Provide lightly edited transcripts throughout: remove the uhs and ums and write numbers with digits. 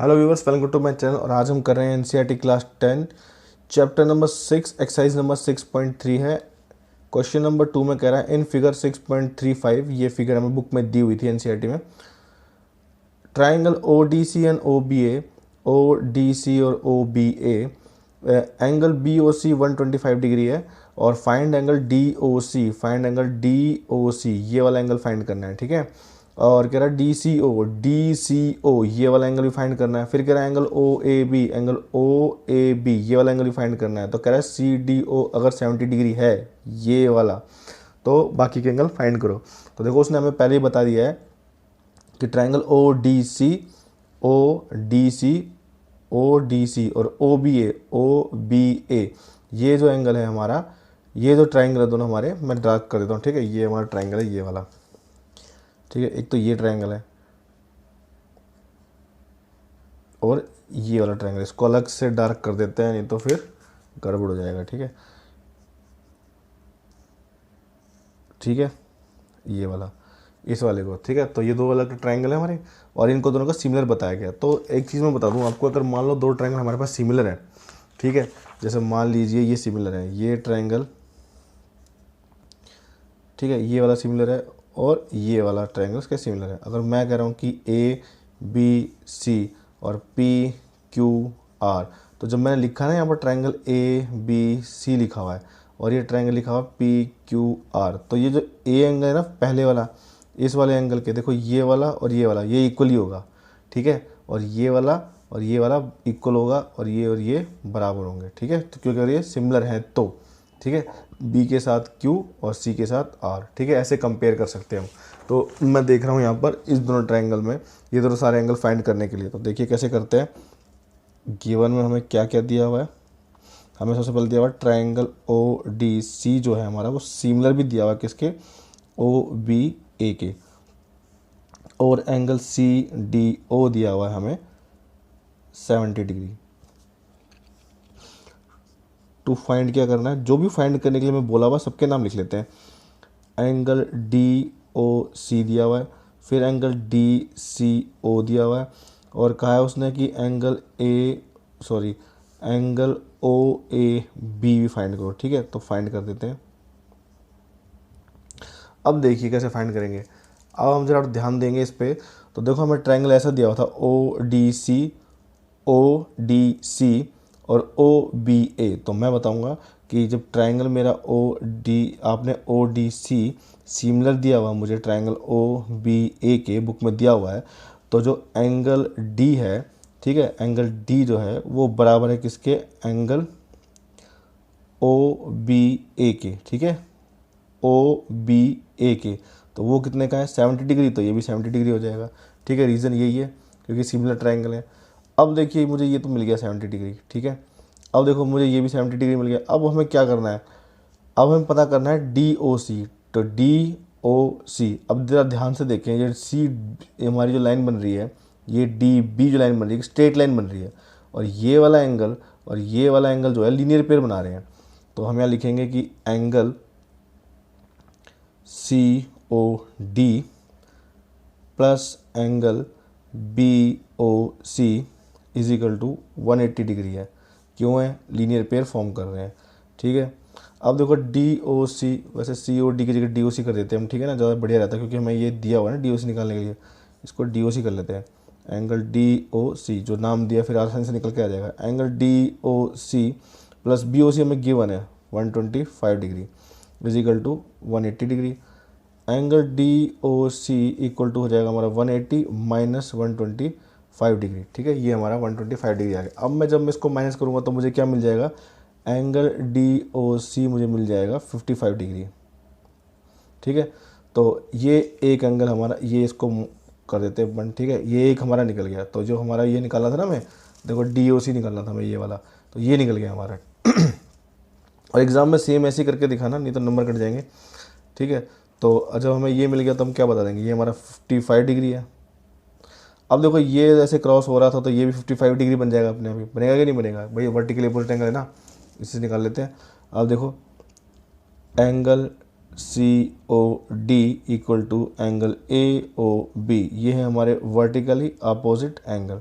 Hello viewers, welcome to my channel. और आज हम कर रहे हैं NCERT class 10 chapter number 6 exercise number 6.3 है। क्वेश्चन नंबर 2 में कह रहा है इन फिगर 6.35, ये फिगर हमें बुक में दी हुई थी एनसीईआरटी में। Triangle O D C and O B C और O B A, angle B O C 125 degree है और find angle D O C, ये वाला एंगल फाइंड करना है। ठीक है, और कह रहा है डी सी ओ ये वाला एंगल भी फाइंड करना है। फिर कह रहा है एंगल ओ ए बी ये वाला एंगल भी फाइंड करना है। तो कह रहा है सी डी ओ अगर 70 डिग्री है ये वाला, तो बाकी के एंगल फाइंड करो। तो देखो उसने हमें पहले ही बता दिया है कि ट्राइंगल ओ डी सी और ओ बी ए ये जो एंगल है हमारा, ये जो ट्राइंगल है दोनों हमारे, मैं ड्रा कर देता हूँ। ठीक है, ये हमारा ट्राइंगल है ये वाला। ठीक है, एक तो ये ट्राइंगल है और ये वाला ट्राइंगल, इसको अलग से डार्क कर देते हैं, नहीं तो फिर गड़बड़ हो जाएगा। ठीक है, ये वाला इस वाले को। ठीक है, तो ये दो अलग ट्राइंगल है हमारे और इनको दोनों का सिमिलर बताया गया। तो एक चीज़ मैं बता दूं आपको, अगर मान लो दो ट्राइंगल हमारे पास सिमिलर है, ठीक है, जैसे मान लीजिए ये सिमिलर है, ये ट्राइंगल, ठीक है, ये वाला सिमिलर है और ये वाला ट्राइंगल इसका सिमिलर है। अगर मैं कह रहा हूँ कि ए बी सी और पी क्यू आर, तो जब मैंने लिखा ना यहाँ पर ट्राइंगल ए बी सी लिखा हुआ है और ये ट्राइंगल लिखा हुआ है पी क्यू आर, तो ये जो ए एंगल है ना पहले वाला, इस वाले एंगल के देखो ये वाला और ये इक्वली होगा। ठीक है, और ये वाला इक्वल होगा और ये बराबर होंगे। ठीक है, तो क्योंकि अगर ये सिमिलर है तो, ठीक है, बी के साथ क्यू और सी के साथ आर। ठीक है, ऐसे कंपेयर कर सकते हैं हम। तो मैं देख रहा हूँ यहाँ पर इस दोनों ट्राइंगल में ये दोनों सारे एंगल फाइंड करने के लिए। तो देखिए कैसे करते हैं। गिवन में हमें क्या क्या दिया हुआ है, हमें सबसे पहले दिया हुआ है ट्राइंगल ओ डी सी जो है हमारा, वो सिमिलर भी दिया हुआ है किसके, ओ बी ए के, और एंगल सी डी ओ दिया हुआ है हमें 70 डिग्री। टू फाइंड क्या करना है, जो भी फाइंड करने के लिए मैं बोला हुआ सबके नाम लिख लेते हैं। एंगल डी ओ सी दिया हुआ है, फिर एंगल डी सी ओ दिया हुआ है, और कहा है उसने कि एंगल ओ ए बी भी फाइंड करो। ठीक है, तो फाइंड कर देते हैं। अब देखिए कैसे फाइंड करेंगे। अब हम जरा ध्यान देंगे इस पर। तो देखो हमें ट्राइंगल ऐसा दिया हुआ था ओ डी सी और ओ बी ए। तो मैं बताऊंगा कि जब ट्राइंगल मेरा आपने ओ डी सी सिमिलर दिया हुआ मुझे ट्राइंगल ओ बी ए के बुक में दिया हुआ है, तो जो एंगल डी है, ठीक है, एंगल डी जो है वो बराबर है किसके, एंगल ओ बी ए के। ठीक है, ओ बी ए के, तो वो कितने का है 70 डिग्री, तो ये भी 70 डिग्री हो जाएगा। ठीक है, रीज़न यही है क्योंकि सिमिलर ट्राइंगल है। अब देखिए मुझे ये तो मिल गया 70 डिग्री। ठीक है, अब देखो मुझे ये भी 70 डिग्री मिल गया। अब हमें क्या करना है, अब हमें पता करना है डी ओ सी। तो डी ओ सी, अब जरा ध्यान से देखें, ये सी हमारी जो लाइन बन रही है, ये डी बी जो लाइन बन रही है स्ट्रेट लाइन बन रही है, और ये वाला एंगल जो है लीनियर पेयर बना रहे हैं। तो हम यहाँ लिखेंगे कि angle C O D plus angle B O C is equal to 180 degree है। क्यों है, लीनियर पेयर फॉर्म कर रहे हैं। ठीक है, अब देखो डी ओ सी, वैसे सी ओ डी की जगह डी ओ सी कर देते हैं हम। ठीक है ना, ज़्यादा बढ़िया रहता है क्योंकि हमें ये दिया हुआ है ना डी ओ सी निकालने के लिए, इसको डी ओ सी कर लेते हैं। एंगल डी ओ सी जो नाम दिया फिर आसानी से निकल के आ जाएगा। Angle D O C plus B O C हमें गिवन है 125 degree is equal to 180 degree. Angle D O C equal to हो जाएगा हमारा 180 माइनस 125 डिग्री। ठीक है, ये हमारा 125 डिग्री आ गया। अब मैं जब मैं इसको माइनस करूँगा तो मुझे क्या मिल जाएगा, एंगल डी ओ सी मुझे मिल जाएगा 55 डिग्री। ठीक है, तो ये एक एंगल हमारा, ये इसको कर देते हैं बंद। ठीक है, ये एक हमारा निकल गया। तो जो हमारा ये निकालना था ना, मैं देखो डी ओ सी निकालना था मैं ये वाला, तो ये निकल गया हमारा। और एग्ज़ाम में सेम ऐसे करके दिखाना, नहीं तो नंबर कट जाएंगे। ठीक है, तो जब हमें ये मिल गया तो हम क्या बता देंगे, ये हमारा 55 डिग्री है। अब देखो ये ऐसे क्रॉस हो रहा था तो ये भी 55 डिग्री बन जाएगा अपने आप ही, बनेगा कि नहीं बनेगा भाई, वर्टिकल अपोजिट एंगल है ना, इसे निकाल लेते हैं। अब देखो angle C O D equal to angle A O B, ये है हमारे वर्टिकली अपोजिट एंगल।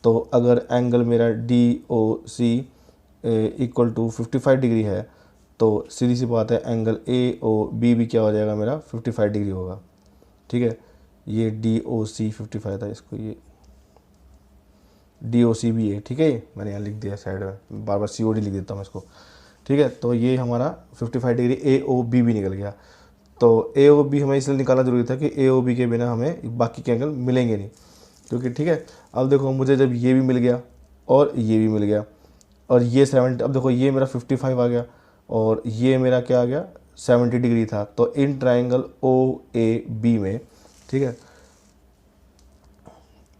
तो अगर एंगल मेरा D O C equal to 55 degree है तो सीधी सी बात है एंगल ए ओ बी भी क्या हो जाएगा मेरा 55 डिग्री होगा। ठीक है, ये डी ओ सी 55 था, इसको ये डी ओ सी भी है। ठीक है, मैंने यहाँ लिख दिया साइड में, बार बार सी ओ डी लिख देता हूँ इसको। ठीक है, तो ये हमारा 55 डिग्री ए ओ बी भी निकल गया। तो ए ओ बी हमें इसलिए निकालना जरूरी था कि ए ओ बी के बिना हमें बाकी के एंगल मिलेंगे नहीं, क्योंकि ठीक है। अब देखो मुझे जब ये भी मिल गया और ये भी मिल गया और ये 70, अब देखो ये मेरा 55 आ गया और ये मेरा क्या आ गया 70 डिग्री था। तो in triangle O A B में, ठीक है,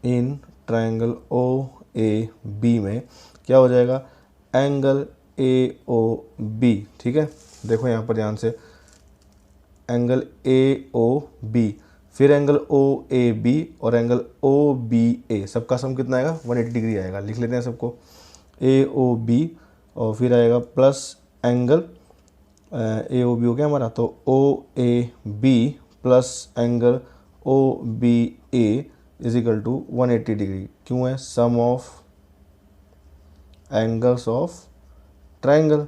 in triangle O A B में क्या हो जाएगा एंगल ए ओ बी। ठीक है, देखो यहाँ पर ध्यान से एंगल ए ओ बी, फिर एंगल ओ ए बी और एंगल ओ बी ए, सबका सम कितना आएगा 180 डिग्री आएगा। लिख लेते हैं सबको, ए ओ बी और फिर आएगा plus angle A O B हो गया हमारा, तो O A B plus angle O B A is equal to 180 degree. क्यों है, sum of angles of triangle.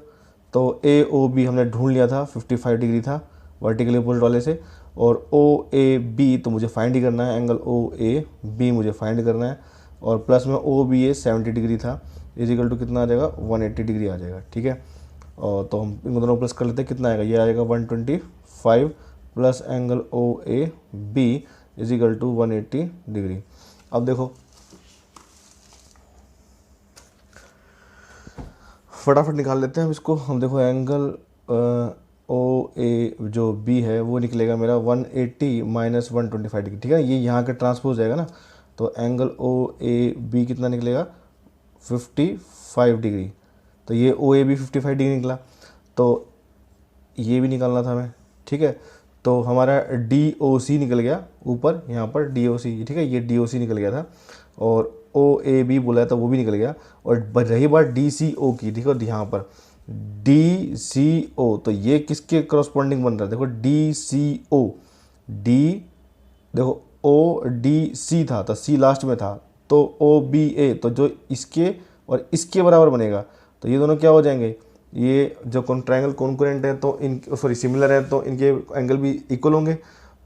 तो ए ओ बी हमने ढूंढ लिया था, 55 डिग्री था वर्टिकली अपोजिट वाले से, और ओ ए बी तो मुझे फाइंड ही करना है, एंगल ओ ए बी मुझे फाइंड करना है, और प्लस में ओ बी ए 70 डिग्री था, इज इक्वल टू कितना आ जाएगा 180 डिग्री आ जाएगा। ठीक है, और तो हम इन दोनों प्लस कर लेते हैं, कितना आएगा, ये आएगा 125 plus angle O A B is equal to 180 degree. अब देखो फटाफट निकाल लेते हैं हम इसको। हम देखो एंगल ओ ए जो बी है वो निकलेगा मेरा 180 माइनस 125 डिग्री। ठीक है, ये यहाँ के ट्रांसपोज जाएगा ना, तो एंगल ओ ए बी कितना निकलेगा 55 डिग्री। तो ये ओ ए बी 55 डिग्री निकला, तो ये भी निकालना था हमें। ठीक है, तो हमारा डी ओ सी निकल गया ऊपर, यहाँ पर डी ओ सी। ठीक है, ये डी ओ सी निकल गया था, और ओ ए बी बोला था वो भी निकल गया। और रही बात डी सी ओ की, ठीक है, यहाँ पर डी सी ओ, तो ये किसके करस्पॉन्डिंग बन रहा है, देखो डी सी ओ, डी देखो ओ डी सी था तो सी लास्ट में था, तो ओ बी ए, तो जो इसके और इसके बराबर बनेगा। तो ये दोनों क्या हो जाएंगे, ये जो ट्रायंगल कॉन्करेंट है तो इन सॉरी सिमिलर है तो इनके एंगल भी इक्वल होंगे।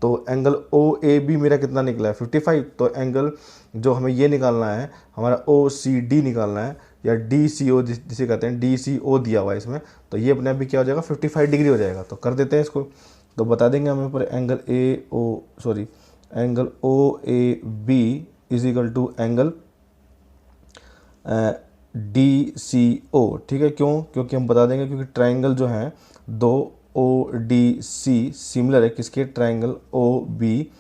तो एंगल ओ ए बी मेरा कितना निकला है 55। तो एंगल जो हमें ये निकालना है हमारा ओ सी डी निकालना है, या डी सी ओ जिसे कहते हैं, डी सी ओ दिया हुआ है इसमें, तो ये अपने आप भी क्या हो जाएगा 55 डिग्री हो जाएगा। तो कर देते हैं इसको, तो बता देंगे हमें पर angle O A B is equal to angle D C O. ठीक है, क्यों, क्योंकि हम बता देंगे क्योंकि ट्राइंगल जो है दो ओ डी सी सिमिलर है किसके, ट्राइंगल ओ बी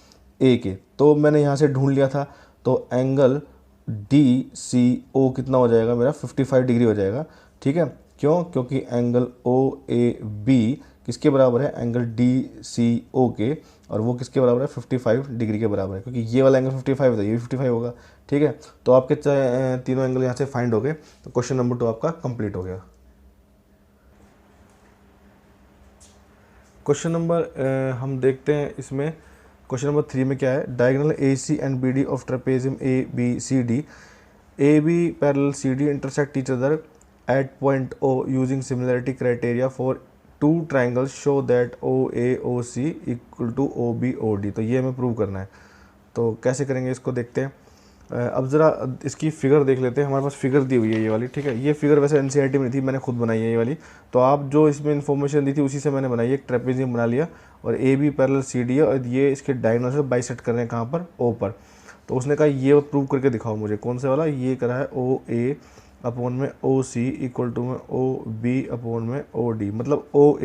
ए के। तो मैंने यहाँ से ढूंढ लिया था, तो एंगल डी सी ओ कितना हो जाएगा मेरा 55 डिग्री हो जाएगा। ठीक है, क्यों, क्योंकि एंगल ओ ए बी किसके बराबर है, एंगल डी सी ओ के, और वो किसके बराबर है 55 डिग्री के बराबर है, क्योंकि ये वाला एंगल 55 था, ये भी 55 होगा। ठीक है, तो आपके तीनों एंगल यहाँ से फाइंड हो गए। तो क्वेश्चन नंबर 2 आपका कंप्लीट हो गया। क्वेश्चन नंबर हम देखते हैं इसमें, क्वेश्चन नंबर 3 में क्या है, diagonal A C and B D of trapezium A B C D, A B parallel C D intersect each other at point O using similarity criteria for two triangles show that O A O C equal to O B O D. तो ये हमें prove करना है, तो कैसे करेंगे इसको देखते हैं। अब ज़रा इसकी फ़िगर देख लेते हैं, हमारे पास फिगर दी हुई है ये वाली। ठीक है, ये फिगर वैसे एनसीईआरटी में नहीं थी, मैंने खुद बनाई है ये वाली, तो आप जो इसमें इन्फॉर्मेशन दी थी उसी से मैंने बनाई है। एक ट्रेपेजियम बना लिया और A B parallel C D है, और ये इसके डायगोनल से बाइसेक्ट कर रहे हैं कहाँ पर, ओ पर। तो उसने कहा ये प्रूव करके दिखाओ मुझे, कौन से वाला, ये करा है ओ ए अपॉन में ओ सी इक्वल टू में ओ बी अपॉन में ओ डी, मतलब ओ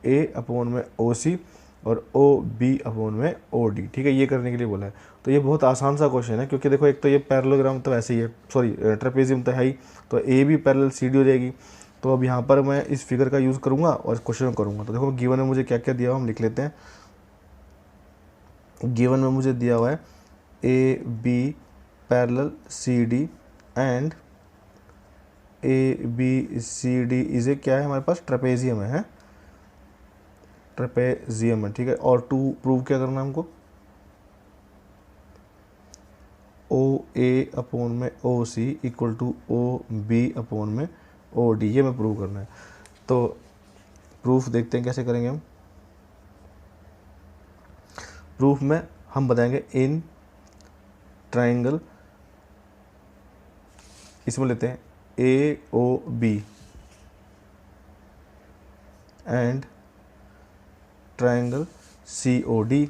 ए अपॉन में ओ सी और ओ बी अपॉन में ओ डी। ठीक है, ये करने के लिए बोला है। तो ये बहुत आसान सा क्वेश्चन है, क्योंकि देखो एक तो ये पैरेललोग्राम तो ऐसे ही है, सॉरी ट्रेपेजियम तो है ही, तो A B parallel C D हो जाएगी। तो अब यहाँ पर मैं इस फिगर का यूज़ करूँगा और इस क्वेश्चन करूँगा। तो देखो गिवन में मुझे क्या क्या दिया हुआ हम लिख लेते हैं। गिवन में मुझे दिया हुआ है A B parallel C D and A B C D is a क्या है हमारे पास, ट्रेपेजियम है ट्रेपेजियम है। ठीक है, और टू प्रूव क्या करना है हमको, ओ ए अपोन में O C equal to O B upon में ओ डी, ये मैं प्रूव करना है। तो प्रूफ देखते हैं कैसे करेंगे हम। प्रूफ में हम बताएंगे इन ट्राइंगल, इसमें लेते हैं A O B and triangle C O D.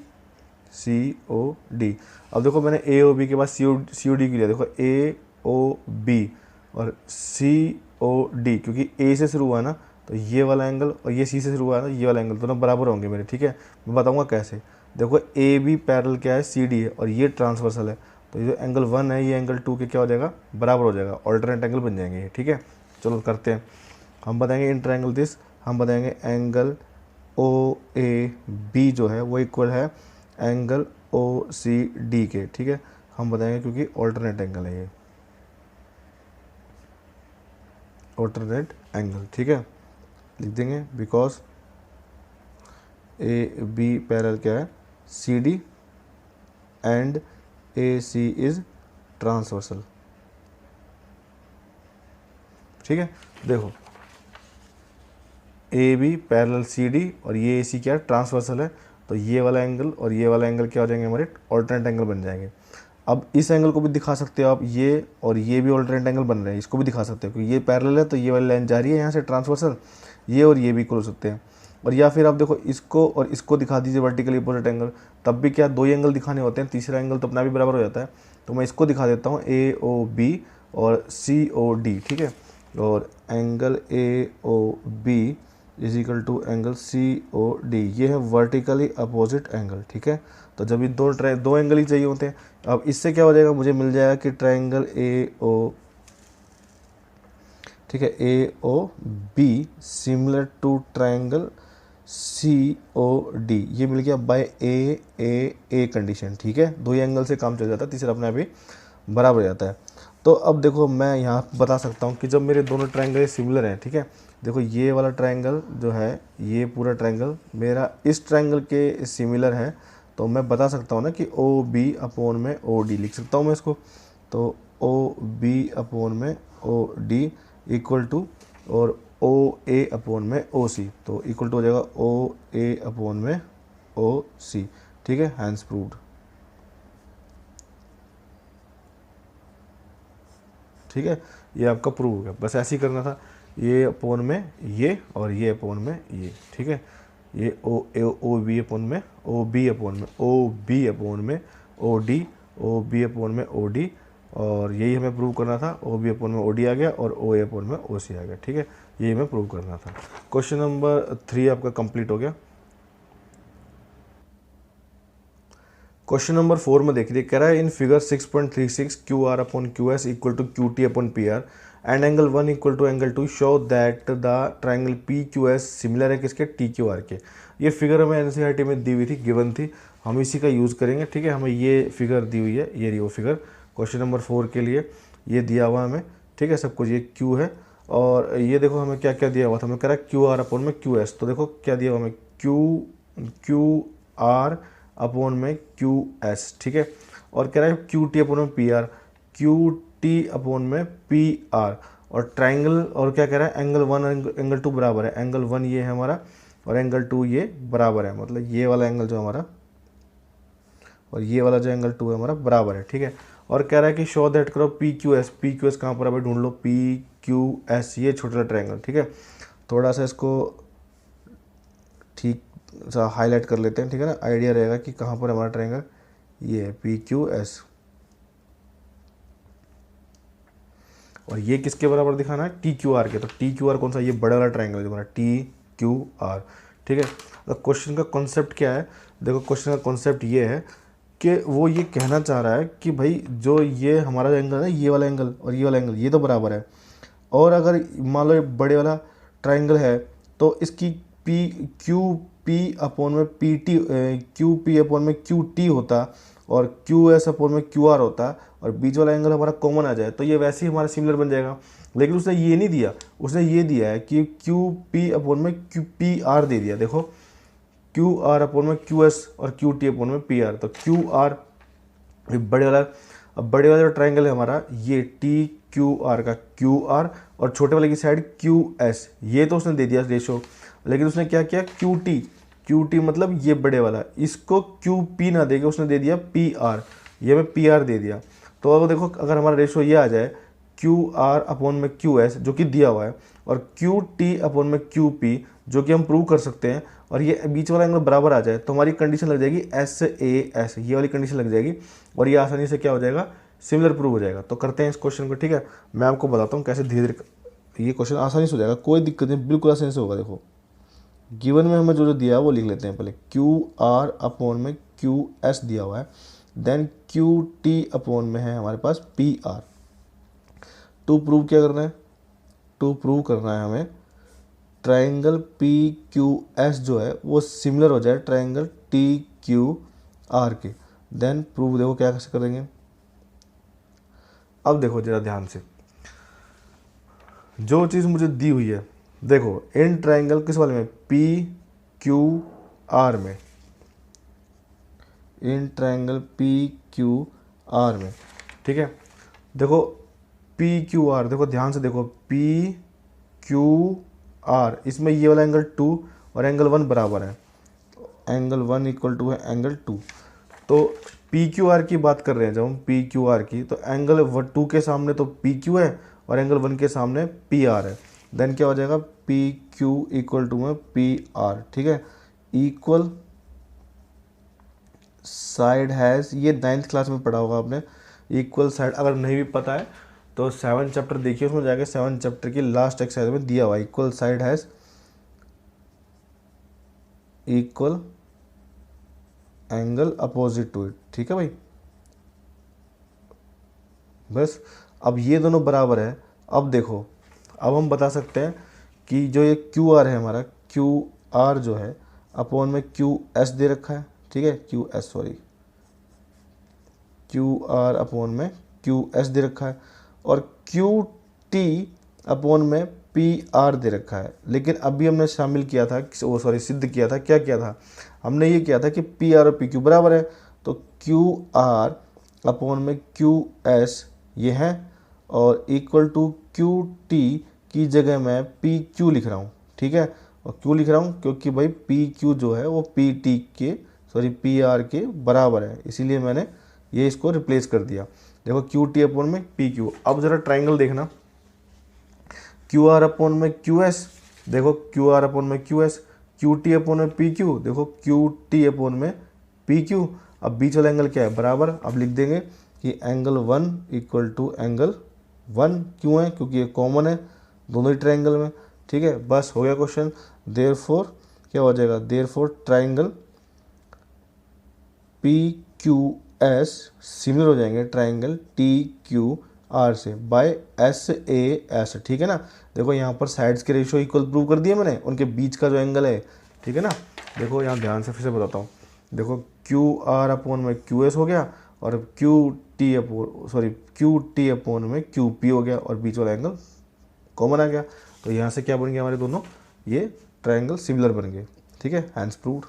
अब देखो मैंने ए ओ बी के बाद सी ओ डी की लिया। देखो ए ओ बी और सी ओ डी, क्योंकि ए से शुरू हुआ ना तो ये वाला एंगल और ये सी से शुरू हुआ ना ये वाला एंगल, दोनों बराबर होंगे मेरे, ठीक है। मैं बताऊंगा कैसे। देखो ए बी पैरेलल क्या है, सी डी है और ये ट्रांसवर्सल है, तो ये जो एंगल 1 है ये एंगल 2 के क्या हो जाएगा, बराबर हो जाएगा, ऑल्टरनेट एंगल बन जाएंगे ये, ठीक है। चलो करते हैं। हम बताएंगे इन ट्राइंगल दिस, हम बताएंगे एंगल ओ ए बी जो है वो इक्वल है एंगल ओ सी डी के, ठीक है। हम बताएंगे क्योंकि ऑल्टरनेट एंगल है ये, ऑल्टरनेट एंगल, ठीक है। लिख देंगे बिकॉज ए बी पैरेलल क्या है, C D and A C is transversal, ठीक है। देखो A B parallel C D और ये ए सी क्या है, ट्रांसवर्सल है, तो ये वाला एंगल और ये वाला एंगल क्या हो जाएंगे, हमारे ऑल्टरनेट एंगल बन जाएंगे। अब इस एंगल को भी दिखा सकते हो आप, ये और ये भी ऑल्टरनेट एंगल बन रहे हैं, इसको भी दिखा सकते हो क्योंकि ये पैरेलल है तो ये वाली लाइन जा रही है यहाँ से ट्रांसवर्सल, ये और ये भी इक्वल हो सकते हैं। और या फिर आप देखो इसको और इसको दिखा दीजिए वर्टिकली अपोजिट एंगल, तब भी क्या दो ही एंगल दिखाने होते हैं, तीसरा एंगल तो अपना भी बराबर हो जाता है। तो मैं इसको दिखा देता हूँ ए ओ बी और सी ओ डी, ठीक है। और angle A O B is equal to angle C O D, ये है वर्टिकली अपोजिट एंगल, ठीक है। तो जब इन दो एंगल ही चाहिए होते हैं, अब इससे क्या हो जाएगा, मुझे मिल जाएगा कि ट्राइंगल ए ओ, ठीक है, A O B similar to triangle C O D, ये मिल गया बाय ए कंडीशन, ठीक है। दो ही एंगल से काम चल जाता है, तीसरा अपने आप ही बराबर हो जाता है। तो अब देखो मैं यहाँ बता सकता हूँ कि जब मेरे दोनों ट्राइंगल सिमिलर हैं, ठीक है, देखो ये वाला ट्राइंगल जो है, ये पूरा ट्राइंगल मेरा इस ट्राइंगल के सिमिलर है, तो मैं बता सकता हूँ ना कि ओ बी अपोन में ओ डी लिख सकता हूँ मैं इसको। तो ओ बी अपोन में ओ डी इक्वल टू और ओ ए अपोन में ओ सी, तो इक्वल टू हो जाएगा ओ ए अपोन में ओ सी, ठीक है। हैंस प्रूव्ड, ठीक है। ये आपका प्रूव हो गया, बस ऐसे ही करना था, ये अपोन में ये और ये अपोन में ये, ठीक है। ये ओ बी अपोन में ओ बी अपोन में ओ बी अपोन में O D, O B upon में ओ डी, और यही हमें प्रूव करना था। ओ बी अपोन में ओ डी आ गया और ओ ए अपोन में ओ सी आ गया, ठीक है। यही हमें प्रूव करना था। क्वेश्चन नंबर 3 आपका कंप्लीट हो गया। क्वेश्चन नंबर 4 में देखिए, कह रहा है in figure 6.36 Q R upon Q S equal to Q T upon P R and angle 1 equal to angle 2 show that the triangle P Q S similar है किसके, टी क्यू आर के। ये figure हमें NCERT में दी हुई थी, given थी, हम इसी का यूज़ करेंगे, ठीक है। हमें ये फिगर दी हुई है, ये रही वो फिगर क्वेश्चन नंबर 4 के लिए, ये दिया हुआ हमें, ठीक है, सब कुछ। ये क्यू है और ये देखो हमें क्या क्या दिया हुआ था, हमें कह रहा है क्यू आर अपॉन में क्यू एस, तो देखो क्या दिया हुआ हमें, क्यू आर अपोन में क्यू एस, ठीक है। और कह रहा है क्यू टी अपोन में P R, Q T upon में पी आर, और ट्राइंगल, और क्या कह रहा है एंगल 1 एंगल 2 बराबर है, एंगल 1 ये है हमारा और एंगल 2 ये बराबर है, मतलब ये वाला एंगल जो हमारा और ये वाला जो एंगल 2 है हमारा बराबर है, ठीक है। और कह रहा है कि शो दैट करो पी क्यू एस कहाँ पर है भाई, ढूंढ लो पी क्यू एस, ये छोटा ट्राइंगल, ठीक है। थोड़ा सा इसको ठीक सा हाईलाइट कर लेते हैं, ठीक है ना, आइडिया रहेगा कि कहाँ पर हमारा ट्रायंगल, ये है पी क्यू एस, और ये किसके बराबर दिखाना है, टी क्यू आर के। तो टी क्यू आर कौन सा, ये बड़ा वाला ट्रायंगल जो हमारा टी क्यू आर, ठीक है। तो क्वेश्चन का कॉन्सेप्ट क्या है, देखो क्वेश्चन का कॉन्सेप्ट ये है कि वो ये कहना चाह रहा है कि भाई जो ये हमारा एंगल है, ये वाला एंगल और ये वाला एंगल ये तो बराबर है, और अगर मान लो बड़े वाला ट्रायंगल है तो इसकी पी अपोन में P T, Q P upon में क्यू टी होता और क्यू एस अपोन में क्यू आर होता, और बीच वाला एंगल हमारा कॉमन आ जाए तो ये वैसे ही हमारा सिमिलर बन जाएगा। लेकिन उसने ये नहीं दिया, उसने ये दिया है कि क्यू पी अपोन में क्यू पी आर दे दिया। देखो क्यू आर अपोन में क्यू एस और क्यू टी अपोन में पी आर, तो क्यू आर बड़े वाला अब बड़े वाला जो ट्राइंगल है हमारा ये टी क्यू आर का क्यू आर और छोटे वाले की साइड क्यू एस, ये तो उसने दे दिया रेशो, लेकिन उसने क्या किया क्यू टी मतलब ये बड़े वाला, इसको क्यू पी ना देके उसने दे दिया पी आर, ये मैं पी आर दे दिया। तो अब देखो अगर हमारा रेशो ये आ जाए क्यू आर अपॉन में क्यू एस जो कि दिया हुआ है और क्यू टी अपॉन में क्यू पी जो कि हम प्रूव कर सकते हैं, और ये बीच वाला एंगल बराबर आ जाए तो हमारी कंडीशन लग जाएगी एस ए एस, ये वाली कंडीशन लग जाएगी और ये आसानी से क्या हो जाएगा, सिमिलर प्रूव हो जाएगा। तो करते हैं इस क्वेश्चन को, ठीक है। मैं आपको बताता हूँ कैसे धीरे धीरे ये क्वेश्चन आसानी से हो जाएगा, कोई दिक्कत नहीं, बिल्कुल आसानी से होगा। देखो गिवन में हमें जो जो दिया है वो लिख लेते हैं पहले, क्यू आर अपॉन में क्यू एस दिया हुआ है, देन क्यू टी अपॉन में है हमारे पास पी आर। टू प्रूव क्या करना है, टू प्रूव करना है हमें ट्राइंगल पी क्यू एस जो है वो सिमिलर हो जाए ट्राइंगल टी क्यू आर के। देन प्रूव देखो क्या कैसे करेंगे। अब देखो जरा ध्यान से, जो चीज़ मुझे दी हुई है, देखो इन ट्राइंगल किस वाले में, पी क्यू आर में, in triangle P Q are में, ठीक है। देखो पी क्यू आर, देखो ध्यान से देखो, पी क्यू आर, इसमें ये वाला एंगल 2 और एंगल 1 बराबर है, एंगल 1 इक्वल टू है एंगल 2। तो पी क्यू आर की बात कर रहे हैं जब हम पी क्यू आर की, तो एंगल 2 के सामने तो पी क्यू है और एंगल 1 के सामने पी आर है। देन क्या हो जाएगा, पी क्यू इक्वल टू में पी आर, ठीक है। इक्वल साइड हैज़, ये 9th क्लास में पढ़ा होगा आपने, इक्वल साइड अगर नहीं भी पता है तो 7 चैप्टर देखिए, उसमें जाके 7 चैप्टर की लास्ट एक्सरसाइज में दिया हुआ, equal side has equal angle opposite to it, ठीक है भाई। बस अब ये दोनों बराबर है। अब देखो अब हम बता सकते हैं कि जो ये क्यू आर है हमारा, क्यू आर जो है अपॉन में क्यू एस दे रखा है, ठीक है, Q S sorry, Q R upon में क्यू एस दे रखा है और क्यू टी अपॉन में पी आर दे रखा है। लेकिन अभी हमने शामिल किया था, वो सॉरी सिद्ध किया था, क्या किया था हमने, ये किया था कि पी आर और पी क्यू बराबर है, तो क्यू आर अपॉन में क्यू एस ये है और इक्वल टू क्यू टी की जगह मैं पी क्यू लिख रहा हूँ, ठीक है। और क्यों लिख रहा हूँ, क्योंकि भाई पी क्यू जो है वो पी टी के सॉरी पी आर के बराबर है, इसीलिए मैंने ये इसको रिप्लेस कर दिया। देखो क्यू टी अपॉन में पी क्यू। अब जरा ट्राइंगल देखना, क्यू आर अपॉन में क्यू एस, देखो क्यू आर अपॉन में Q S, Q T upon में पी क्यू, देखो क्यू टी अपॉन में पी क्यू। अब बीच वाला एंगल क्या है, बराबर। अब लिख देंगे कि एंगल 1 इक्वल टू एंगल 1, क्यों है, क्योंकि ये कॉमन है दोनों ही ट्राइंगल में, ठीक है। बस हो गया क्वेश्चन। देयरफॉर क्या हो जाएगा, therefore triangle P Q S similar हो जाएंगे ट्राइंगल टी क्यू आर से बाय एस ए एस, ठीक है ना। देखो यहाँ पर साइड्स के रेशियो इक्वल प्रूव कर दिए मैंने, उनके बीच का जो एंगल है, ठीक है ना। देखो यहाँ ध्यान से फिर से बताता हूँ, देखो क्यू आर अपॉन में क्यू एस हो गया और क्यू टी अपॉन में क्यू पी हो गया और बीच वाला एंगल कॉमन आ गया। तो यहाँ से क्या बन गया, हमारे दोनों ये ट्राइंगल सिमिलर बन गए, ठीक है, हैंस प्रूव्ड।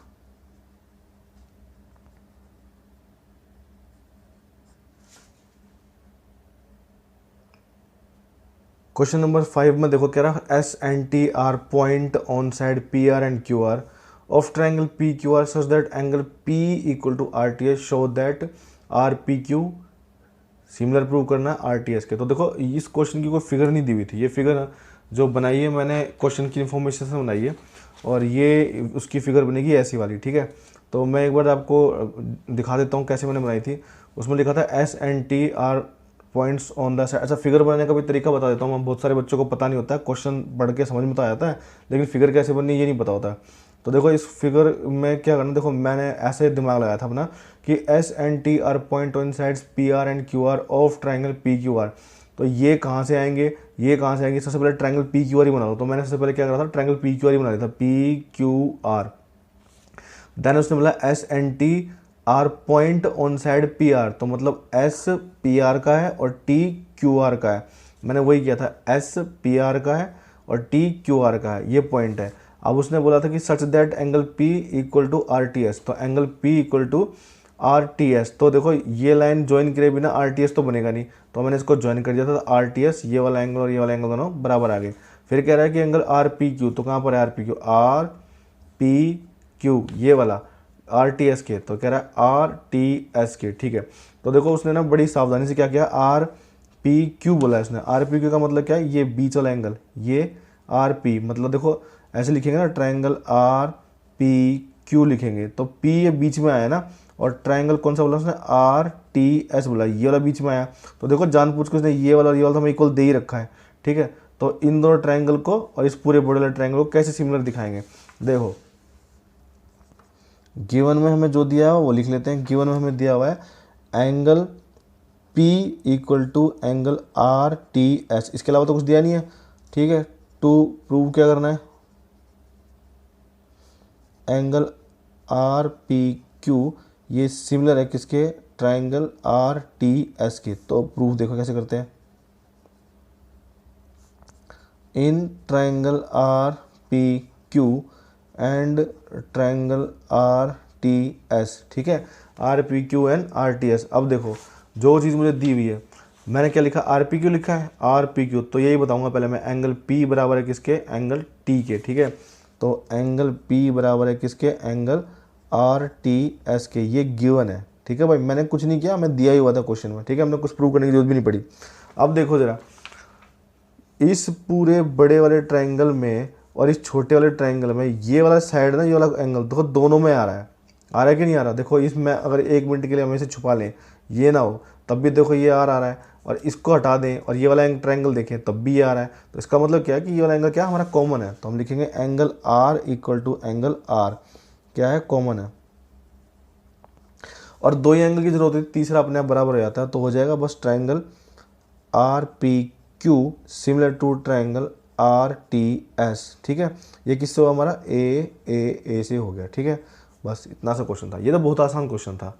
क्वेश्चन नंबर 5 में देखो कह रहा S and T are point on side P R and Q R of triangle P Q R such that angle P equal to R T S, show that R P Q similar prove करना R T S के। तो देखो इस question की कोई figure नहीं दी हुई थी, ये फिगर जो बनाई है मैंने क्वेश्चन की इन्फॉर्मेशन से बनाई है और ये उसकी फिगर बनेगी ऐसी वाली, ठीक है। तो मैं एक बार आपको दिखा देता हूँ कैसे मैंने बनाई थी। उसमें लिखा था S and T are points on the side. अच्छा, फिगर बनाने का भी तरीका बता देता हूँ। हम बहुत सारे बच्चों को पता नहीं होता है, क्वेश्चन पढ़ के समझ में तो आ जाता है लेकिन फिगर कैसे बननी ये नहीं पता होता। तो देखो इस फिगर में क्या करना, देखो मैंने ऐसे दिमाग लगाया था अपना कि S and T are point on sides P R and Q R of triangle P Q are. तो ये कहाँ से आएंगे, ये कहाँ से आएंगे, सबसे पहले ट्राइंगल पी क्यू आर ही बना दो। तो मैंने सबसे पहले क्या करा था, ट्राइंगल पी क्यू आर ही बना दिया था, पी क्यू आर। देन उसने बोला S and T are point on side P are, तो मतलब एस पी आर का है और टी क्यू आर का है। मैंने वही किया था, एस पी आर का है और टी क्यू आर का है, ये पॉइंट है। अब उसने बोला था कि such that angle P equal to R T S, तो angle P equal to RTS। तो देखो ये लाइन ज्वाइन करे बिना RTS तो बनेगा नहीं, तो मैंने इसको ज्वाइन कर दिया था, तो RTS ये वाला एंगल और ये वाला एंगल दोनों बराबर आ गए। फिर कह रहा है कि एंगल RPQ, तो कहाँ पर है RPQ, RPQ ये वाला RTS के, तो कह रहा है RTS के, ठीक है। तो देखो उसने ना बड़ी सावधानी से क्या किया, RPQ बोला है इसने। RPQ का मतलब क्या है, ये बीच वाला एंगल, ये RP, मतलब देखो ऐसे लिखेंगे ना, ट्रायंगल RPQ लिखेंगे, तो P ये बीच में आया ना, और ट्रायंगल कौन सा बोला उसने, RTS बोला, ये वाला बीच में आया। तो देखो जानबूझ के उसने ये वाला और ये वाला हमें इक्वल दे ही रखा है, ठीक है। तो इन दोनों ट्रायंगल को और इस पूरे बड़े वाले ट्रायंगल को कैसे सिमिलर दिखाएंगे, देखो गिवन में हमें जो दिया है वो लिख लेते हैं। गिवन में हमें दिया हुआ है angle P equal to angle RTS, इसके अलावा तो कुछ दिया नहीं है, ठीक है। टू प्रूव क्या करना है, एंगल RPQ ये सिमिलर है किसके, ट्रायंगल RTS के। तो प्रूफ देखो कैसे करते हैं, in triangle RPQ and triangle RTS, ठीक है, RPQ एंड RTS। अब देखो जो चीज़ मुझे दी हुई है, मैंने क्या लिखा, RPQ लिखा है, RPQ, तो यही बताऊंगा पहले मैं, एंगल P बराबर है किसके, एंगल T के, ठीक है। तो एंगल P बराबर है किसके, एंगल RTS के, ये गिवन है, ठीक है भाई। मैंने कुछ नहीं किया, मैं दिया ही हुआ था क्वेश्चन में, ठीक है, हमने कुछ प्रूव करने की जरूरत भी नहीं पड़ी। अब देखो जरा, इस पूरे बड़े वाले ट्रायंगल में और इस छोटे वाले ट्रायंगल में ये वाला साइड ना, ये वाला एंगल देखो दोनों में आ रहा है कि नहीं आ रहा। देखो इसमें अगर 1 मिनट के लिए हम इसे छुपा लें, ये ना हो, तब भी देखो ये आ रहा है, और इसको हटा दें और ये वाला ट्रायंगल देखें तब भी ये आ रहा है। तो इसका मतलब क्या है कि ये वाला एंगल क्या हमारा कॉमन है, तो हम लिखेंगे angle R equal to angle R क्या है, कॉमन है। और दो ही एंगल की जरूरत है, तीसरा अपने आप बराबर हो जाता है, तो हो जाएगा बस triangle RPQ similar to triangle RTS, ठीक है। ये किससे हुआ हमारा, A से हो गया, ठीक है। बस इतना सा क्वेश्चन था, ये तो बहुत आसान क्वेश्चन था।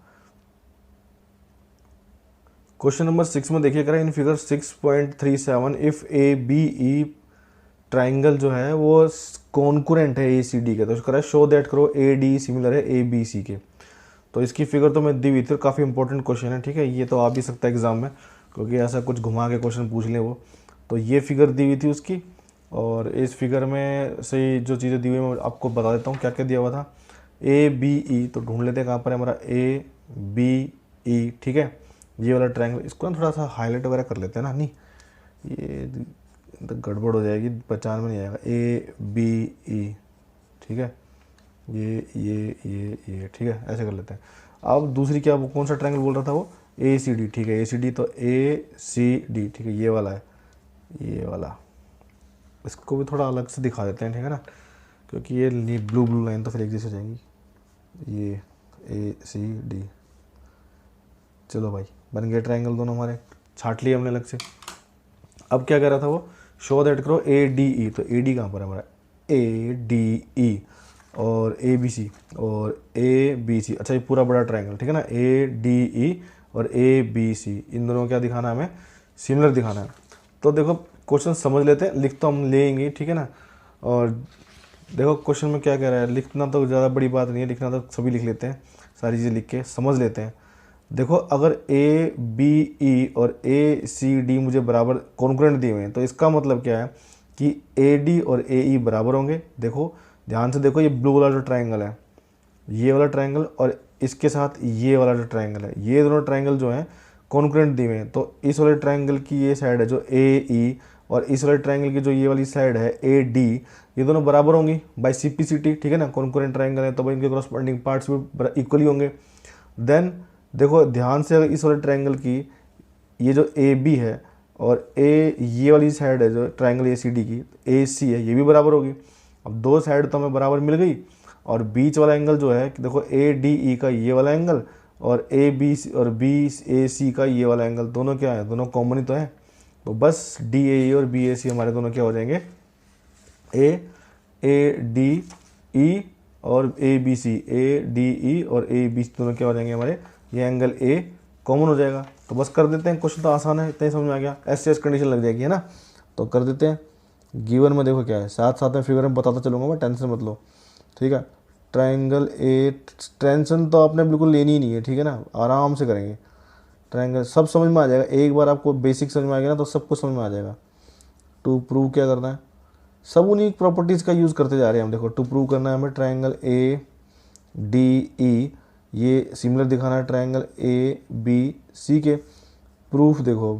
क्वेश्चन नंबर 6 में देखिए, करें in figure 6.37 if ABE triangle जो है वो कॉन्कुरेंट है ACD के, तो उसको करा शो दैट करो AD सिमिलर है ABC के। तो इसकी फिगर तो मैं दी हुई थी, काफ़ी इंपॉर्टेंट क्वेश्चन है, ठीक है। ये तो आ भी सकता है एग्जाम में, क्योंकि ऐसा कुछ घुमा के क्वेश्चन पूछ ले वो। तो ये फिगर दी हुई थी उसकी, और इस फिगर में से जो चीज़ें दी हुई मैं आपको बता देता हूँ क्या क्या दिया हुआ था। ABE, तो ढूंढ लेते हैं कहाँ पर है हमारा ABE, ठीक है। ये वाला ट्रायंगल, इसको ना थोड़ा सा हाईलाइट वगैरह कर लेते हैं ना, नहीं ये तो गड़बड़ हो जाएगी, पहचान में नहीं आएगा। ABE, ठीक है, ये ठीक है, ऐसे कर लेते हैं। अब दूसरी क्या, वो कौन सा ट्रायंगल बोल रहा था वो, ACD, ठीक है, ACD, तो ACD, ठीक है, ये वाला है, ये वाला। इसको भी थोड़ा अलग से दिखा देते हैं, ठीक है ना, क्योंकि ये ब्लू लाइन तो फिर एक जैसे हो जाएंगी। ये ACD, चलो भाई बन गए ट्रायंगल दोनों हमारे, छाट लिए हमने अलग से। अब क्या कह रहा था वो, शो दैट करो ADE, तो AD कहाँ पर है हमारा, ADE और ABC और ABC, अच्छा ये पूरा बड़ा ट्रायंगल, ठीक है ना, ADE और ABC, इन दोनों को क्या दिखाना है हमें, सिमिलर दिखाना है। तो देखो क्वेश्चन समझ लेते हैं, लिख तो हम लेंगे, ठीक है ना। और देखो क्वेश्चन में क्या कह रहा है, लिखना तो ज़्यादा बड़ी बात नहीं है, लिखना तो सभी लिख लेते हैं, सारी चीज़ें लिख के समझ लेते हैं। देखो अगर ABE और ACD मुझे बराबर कॉन्करेंट दिए हुए हैं, तो इसका मतलब क्या है कि AD और AE बराबर होंगे। देखो ध्यान से देखो, ये ब्लू वाला जो ट्रायंगल है, ये वाला ट्रायंगल, और इसके साथ ये वाला जो ट्रायंगल है, ये दोनों ट्रायंगल जो हैं कॉन्करेंट दिए हुए हैं। तो इस वाले ट्रायंगल की ये साइड है जो AE, और इस वाले ट्रायंगल की जो ये वाली साइड है AD, ये दोनों बराबर होंगी बाय CPCT, ठीक है ना। कॉन्करेंट ट्रायंगल है तो भाई इनके कॉरस्पॉन्डिंग पार्ट्स भी इक्वली होंगे। देन देखो ध्यान से, इस वाले ट्रायंगल की ये जो AB है और ये वाली साइड है जो ट्रायंगल ACD की, AC है, ये भी बराबर होगी। अब दो साइड तो हमें बराबर मिल गई, और बीच वाला एंगल जो है देखो ADE का ये वाला एंगल और ABC और BAC का ये वाला एंगल, दोनों क्या है, दोनों कॉमन ही तो है। तो बस DAE और BAC हमारे दोनों क्या हो जाएंगे, ADE और ABC, ADE और ABC दोनों क्या हो जाएंगे हमारे, ये एंगल A कॉमन हो जाएगा। तो बस कर देते हैं, क्वेश्चन तो आसान है, इतना ही समझ में आ गया, ऐसे कंडीशन लग जाएगी, है ना। तो कर देते हैं। गिवन में देखो क्या है, साथ साथ में फिगर में बताता चलूँगा मैं, टेंशन मत लो, ठीक है। ट्राइंगल ए, टेंशन तो आपने बिल्कुल लेनी ही नहीं है, ठीक है ना, आराम से करेंगे। ट्राइंगल सब समझ में आ जाएगा, एक बार आपको बेसिक समझ में आ गया ना तो सब कुछ समझ में आ जाएगा। टू प्रूव क्या करना है, सब उन्हीं प्रॉपर्टीज़ का यूज़ करते जा रहे हैं हम। देखो टू प्रूव करना है हमें ट्राइंगल ए डी ई, ये सिमिलर दिखाना है ट्राइंगल ए बी सी के। प्रूफ देखो,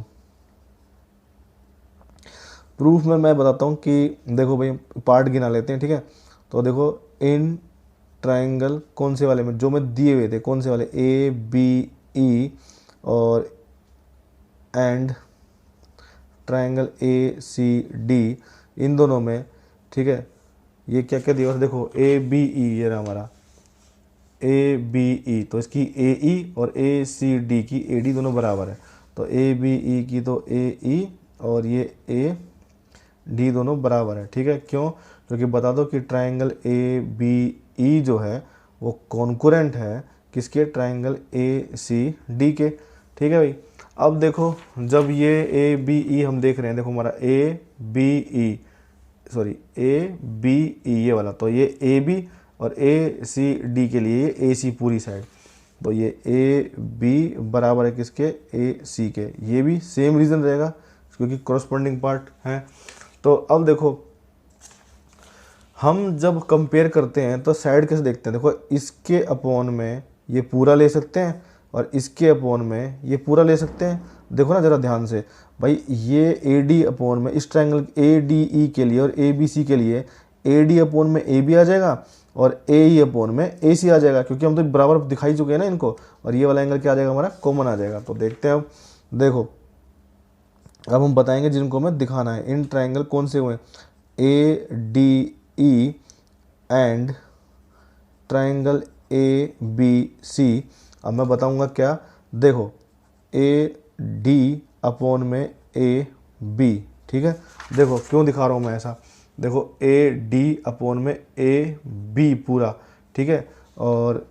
प्रूफ में मैं बताता हूँ कि देखो भाई पार्ट गिना लेते हैं, ठीक है। तो देखो इन ट्राइंगल कौन से वाले में, जो मैं दिए हुए थे, कौन से वाले, ए बी ई और and triangle A C D, इन दोनों में, ठीक है। ये क्या क्या दिया, देखो ए बी ई, ये रहा हमारा ए बी ई, तो इसकी ए ई और ए सी डी की ए डी दोनों बराबर है। तो ए बी ई की तो ए ई और ये ए डी दोनों बराबर है, ठीक है। क्यों, क्योंकि बता दो कि ट्राइंगल ए बी ई जो है वो कॉन्कुरेंट है किसके, ट्राइंगल ए सी डी के, ठीक है भाई। अब देखो जब ये ए बी ई हम देख रहे हैं, देखो हमारा A B E, sorry A B E ये वाला, तो ये ए बी और ए सी डी के लिए ए सी पूरी साइड, तो ये ए बी बराबर है किसके, ए सी के। ये भी सेम रीज़न रहेगा क्योंकि कॉरस्पॉन्डिंग पार्ट है। तो अब देखो हम जब कंपेयर करते हैं तो साइड कैसे देखते हैं, देखो इसके अपॉन में ये पूरा ले सकते हैं और इसके अपॉन में ये पूरा ले सकते हैं। देखो ना ज़रा ध्यान से भाई, ये ए डी अपॉन में इस ट्राइंगल ए डी ई के लिए और ए बी सी के लिए ए डी अपॉन में ए बी आ जाएगा और ए ई अपॉन में ए सी आ जाएगा, क्योंकि हम तो बराबर दिखाई चुके हैं ना इनको। और ये वाला एंगल क्या आ जाएगा हमारा, कॉमन आ जाएगा। तो देखते हैं अब, देखो अब हम बताएंगे जिनको हमें दिखाना है। इन ट्राइंगल कौन से हुए, A D E and triangle A B C. अब मैं बताऊंगा क्या, देखो ए डी अपॉन में ए बी, ठीक है। देखो क्यों दिखा रहा हूँ मैं ऐसा, देखो ए डी अपॉन में ए बी पूरा, ठीक है, और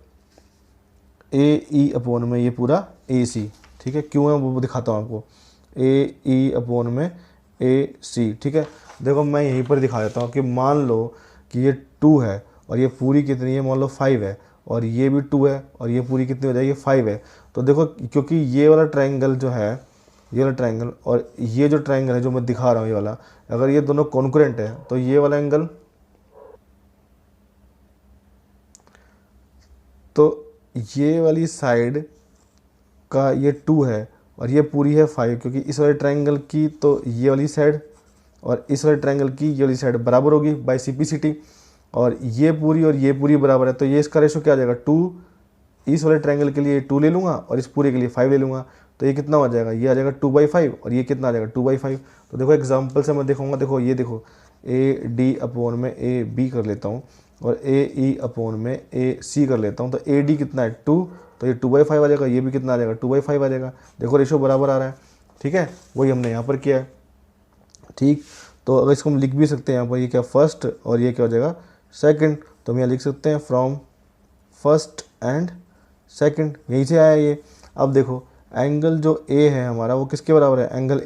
ए ई अपॉन में ये पूरा ए सी, ठीक है। क्यों है वो दिखाता हूँ आपको, ए ई अपॉन में ए सी, ठीक है। देखो मैं यहीं पर दिखा देता हूँ कि मान लो कि ये 2 है और ये पूरी कितनी है, मान लो 5 है, और ये भी 2 है और ये पूरी कितनी हो जाएगी, 5 है। तो देखो क्योंकि ये वाला ट्राइंगल जो है, ये वाला ट्राइंगल और ये जो ट्राइंगल है जो मैं दिखा रहा हूँ ये वाला, अगर ये दोनों कॉन्कुरेंट है तो ये वाला एंगल, तो ये वाली साइड का ये 2 है और ये पूरी है 5, क्योंकि इस वाले ट्राइंगल की तो ये वाली साइड और इस वाले ट्राइंगल की ये वाली साइड बराबर होगी बाय सिम्प्लिसिटी, और ये पूरी बराबर है। तो ये इसका रेशो क्या आ जाएगा, 2, इस वाले ट्राइंगल के लिए 2 ले लूँगा और इस पूरे के लिए 5 ले लूँगा, तो ये कितना हो जाएगा, ये आ जाएगा 2/5 और ये कितना आ जाएगा 2/5। तो देखो एग्जाम्पल से मैं दिखाऊंगा, देखो ये देखो ए डी अपॉन में ए बी कर लेता हूँ और ए ई अपॉन में ए सी कर लेता हूँ। तो ए डी कितना है 2, तो ये 2/5 आ जाएगा, ये भी कितना आ जाएगा 2/5 आ जाएगा। देखो रेशो बराबर आ रहा है, ठीक है, वही हमने यहाँ पर किया है, ठीक। तो अगर इसको हम लिख भी सकते हैं यहाँ पर, ये क्या फर्स्ट और ये क्या हो जाएगा सेकंड, तो हम यहाँ लिख सकते हैं फ्रॉम फर्स्ट एंड सेकंड, यहीं से आया ये। अब देखो एंगल जो ए है हमारा वो किसके बराबर है, एंगल